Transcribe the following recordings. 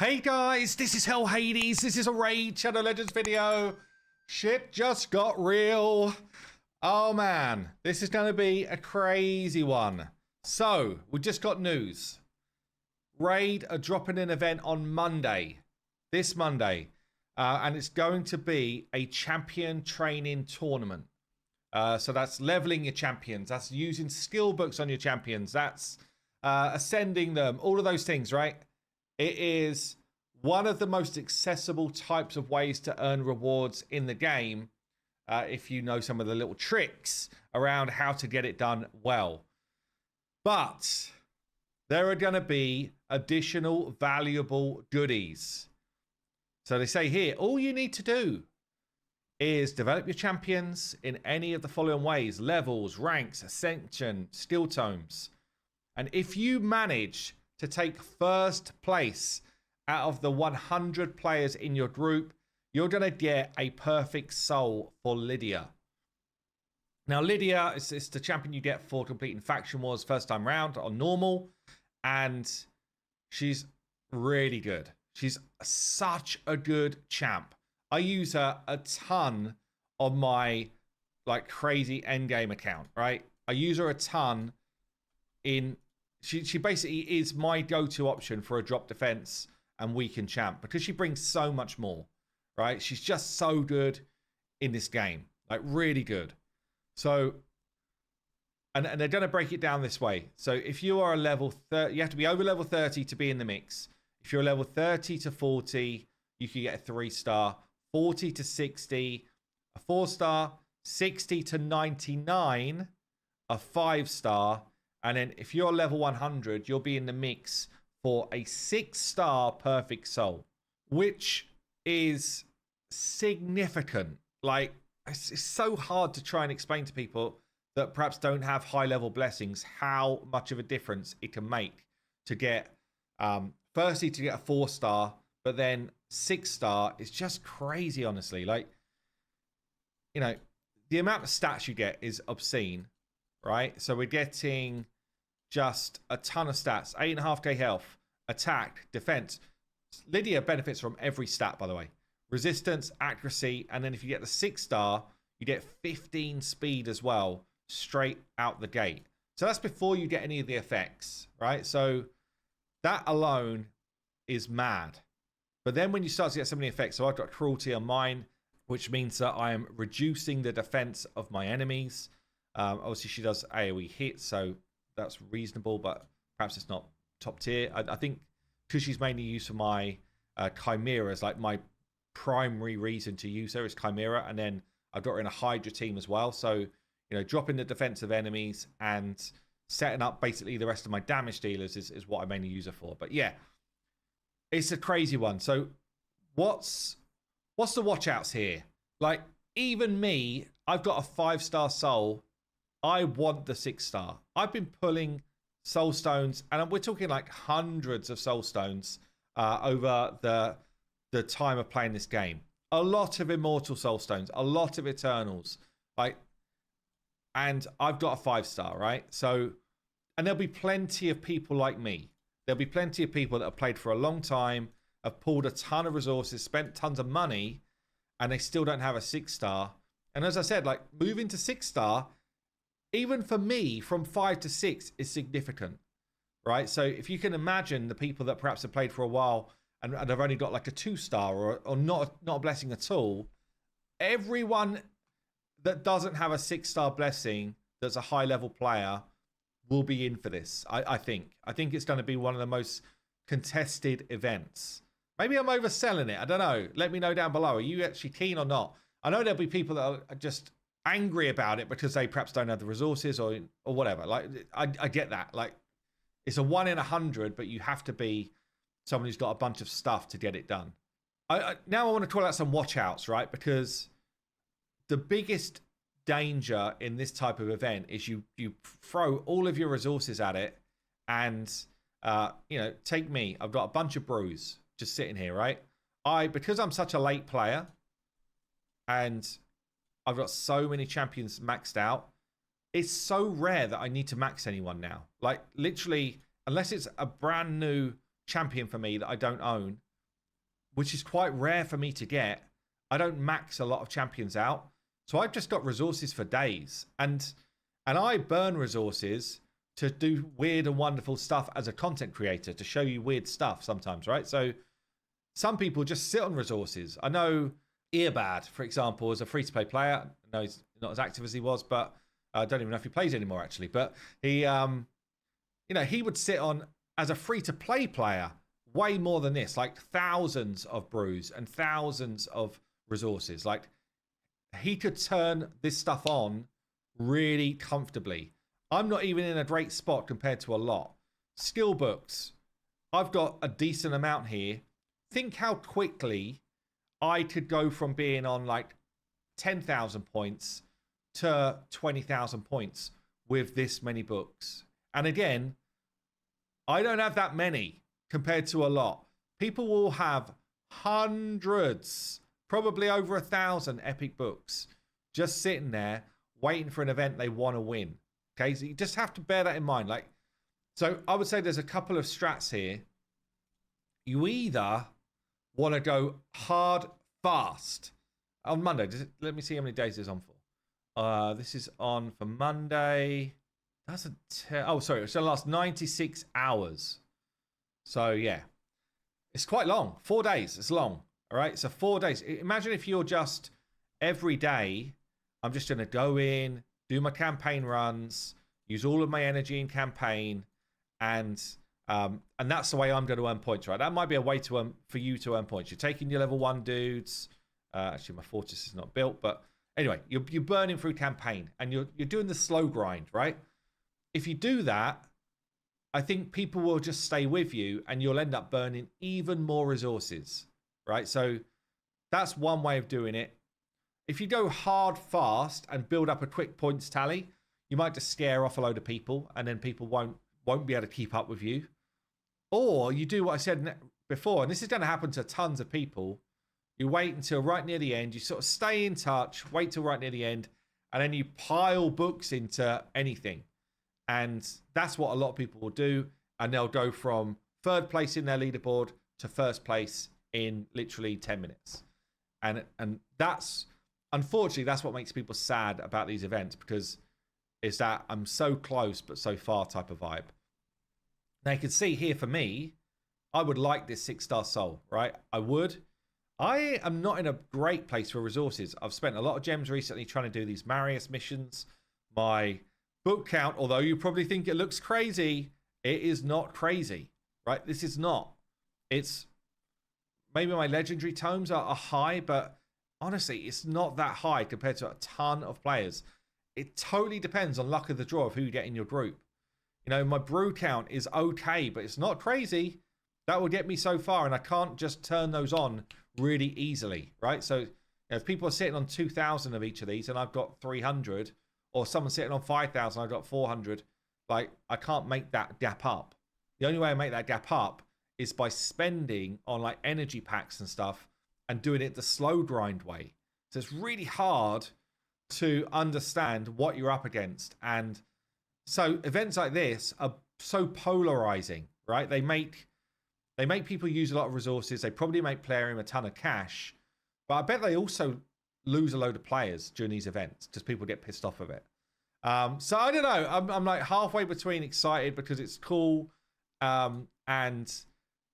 Hey guys, this is Hell Hades. This is a Raid Shadow Legends video. Shit just got real. Oh man, this is going to be a crazy one. So, we just got news. Raid are dropping an event on Monday. This Monday. And it's going to be a champion training tournament. So that's leveling your champions. That's using skill books on your champions. That's ascending them. All of those things, right? It is one of the most accessible types of ways to earn rewards in the game if you know some of the little tricks around how to get it done well. But there are going to be additional valuable goodies. So they say here, all you need to do is develop your champions in any of the following ways: levels, ranks, ascension, skill tomes. And if you manage to take first place out of the 100 players in your group, you're going to get a perfect soul for Lydia. Now, Lydia is the champion you get for completing Faction Wars first time round on normal. And she's really good. She's such a good champ. I use her a ton on my like crazy endgame account, right? I use her a ton in... She basically is my go-to option for a drop defense and weaken champ because she brings so much more, right? She's just so good in this game, like really good. So, and they're going to break it down this way. So if you are a level 30, you have to be over level 30 to be in the mix. If you're a level 30 to 40, you can get a 3-star, 40 to 60, a 4-star, 60 to 99, a 5-star. And then if you're level 100, you'll be in the mix for a 6-star perfect soul, which is significant. Like, it's so hard to try and explain to people that perhaps don't have high level blessings how much of a difference it can make to get, firstly, to get a 4-star, but then 6-star is just crazy, honestly. Like, you know, the amount of stats you get is obscene, right? So we're getting just a ton of stats. 8.5k health, attack, defense. Lydia benefits from every stat, by the way. Resistance, accuracy, and then if you get the 6-star, you get 15 speed as well, straight out the gate. So that's before you get any of the effects, right? So that alone is mad. But then when you start to get some of the effects, so I've got cruelty on mine, which means that I am reducing the defense of my enemies. Obviously, she does AoE hits, so that's reasonable, but perhaps it's not top tier. I think because she's mainly used for my chimeras, like my primary reason to use her is chimera, and then I've got her in a Hydra team as well. So, you know, dropping the defense of enemies and setting up basically the rest of my damage dealers is what I mainly use her for. But yeah, it's a crazy one. So what's the watch outs here? Like, even me, I've got a 5-star soul. I want the 6-star. I've been pulling soul stones, and we're talking like hundreds of soul stones over the time of playing this game. A lot of immortal soul stones, a lot of eternals, like, and I've got a 5-star, right? So, and there'll be plenty of people like me. There'll be plenty of people that have played for a long time, have pulled a ton of resources, spent tons of money, and they still don't have a 6-star. And as I said, like, moving to 6-star, even for me, from 5 to 6 is significant, right? So if you can imagine the people that perhaps have played for a while and have only got like a 2-star or not a blessing at all, everyone that doesn't have a 6-star blessing that's a high-level player will be in for this, I think. I think it's going to be one of the most contested events. Maybe I'm overselling it. I don't know. Let me know down below. Are you actually keen or not? I know there'll be people that are just angry about it because they perhaps don't have the resources or whatever. Like, I get that. Like, it's a 1 in 100, but you have to be someone who's got a bunch of stuff to get it done. Now I want to call out some watch outs, right? Because the biggest danger in this type of event is you throw all of your resources at it, and you know, take me. I've got a bunch of brews just sitting here, right? Because I'm such a late player, and I've got so many champions maxed out, it's so rare that I need to max anyone now. Like, literally, unless it's a brand new champion for me that I don't own, which is quite rare for me to get. I don't max a lot of champions out. So I've just got resources for days. And I burn resources to do weird and wonderful stuff as a content creator, to show you weird stuff sometimes, right? So some people just sit on resources. I know Earbad, for example, is a free-to-play player. I know he's not as active as he was, but I don't even know if he plays anymore, actually. But he, he would sit on, as a free-to-play player, way more than this, like thousands of brews and thousands of resources. Like, he could turn this stuff on really comfortably. I'm not even in a great spot compared to a lot. Skill books, I've got a decent amount here. Think how quickly I could go from being on like 10,000 points to 20,000 points with this many books. And again, I don't have that many compared to a lot. People will have hundreds, probably over 1,000 epic books just sitting there waiting for an event they want to win. Okay, so you just have to bear that in mind. Like, so I would say there's a couple of strats here. You either want to go hard fast on Monday. Let me see how many days it's on for. This is on for Monday. Doesn't tell. Oh, sorry, it's going to last 96 hours. So yeah, it's quite long. 4 days. It's long. All right. So 4 days. Imagine if you're just every day. I'm just going to go in, do my campaign runs, use all of my energy in campaign, and that's the way I'm going to earn points, right? That might be a way to earn, for you to earn points. You're taking your level 1 dudes. Actually, my fortress is not built, but anyway, you're burning through campaign, and you're doing the slow grind, right? If you do that, I think people will just stay with you, and you'll end up burning even more resources, right? So that's one way of doing it. If you go hard fast and build up a quick points tally, you might just scare off a load of people, and then people won't be able to keep up with you. Or you do what I said before, and this is going to happen to tons of people. You wait until right near the end. You sort of stay in touch, wait till right near the end, and then you pile books into anything. And that's what a lot of people will do. And they'll go from 3rd place in their leaderboard to 1st place in literally 10 minutes. And that's, unfortunately, that's what makes people sad about these events, because it's that I'm so close but so far type of vibe. Now you can see here for me, I would like this 6-star soul, right? I would. I am not in a great place for resources. I've spent a lot of gems recently trying to do these Marius missions. My book count, although you probably think it looks crazy, it is not crazy, right? This is not. It's maybe my legendary tomes are high, but honestly, it's not that high compared to a ton of players. It totally depends on luck of the draw of who you get in your group. You know, my brew count is okay, but it's not crazy. That will get me so far, and I can't just turn those on really easily, right? So if people are sitting on 2,000 of each of these and I've got 300, or someone sitting on 5,000, I've got 400, like, I can't make that gap up. The only way I make that gap up is by spending on like energy packs and stuff and doing it the slow grind way. So it's really hard to understand what you're up against. And so events like this are so polarizing, right? They make people use a lot of resources. They probably make Plarium a ton of cash, but I bet they also lose a load of players during these events because people get pissed off of it. So I don't know. I'm like halfway between excited because it's cool, and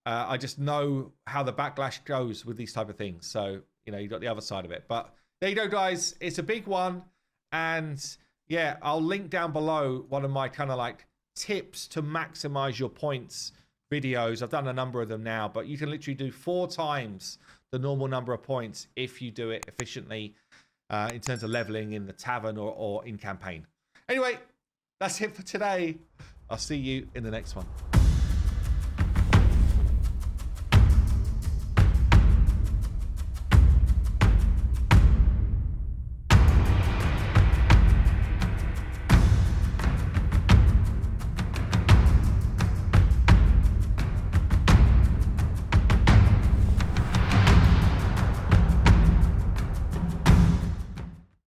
I just know how the backlash goes with these type of things. So, you know, you got the other side of it. But there you go, guys. It's a big one. And yeah, I'll link down below one of my kind of like tips to maximize your points videos. I've done a number of them now, but you can literally do 4 times the normal number of points if you do it efficiently in terms of leveling in the tavern or in campaign. Anyway, that's it for today. I'll see you in the next one.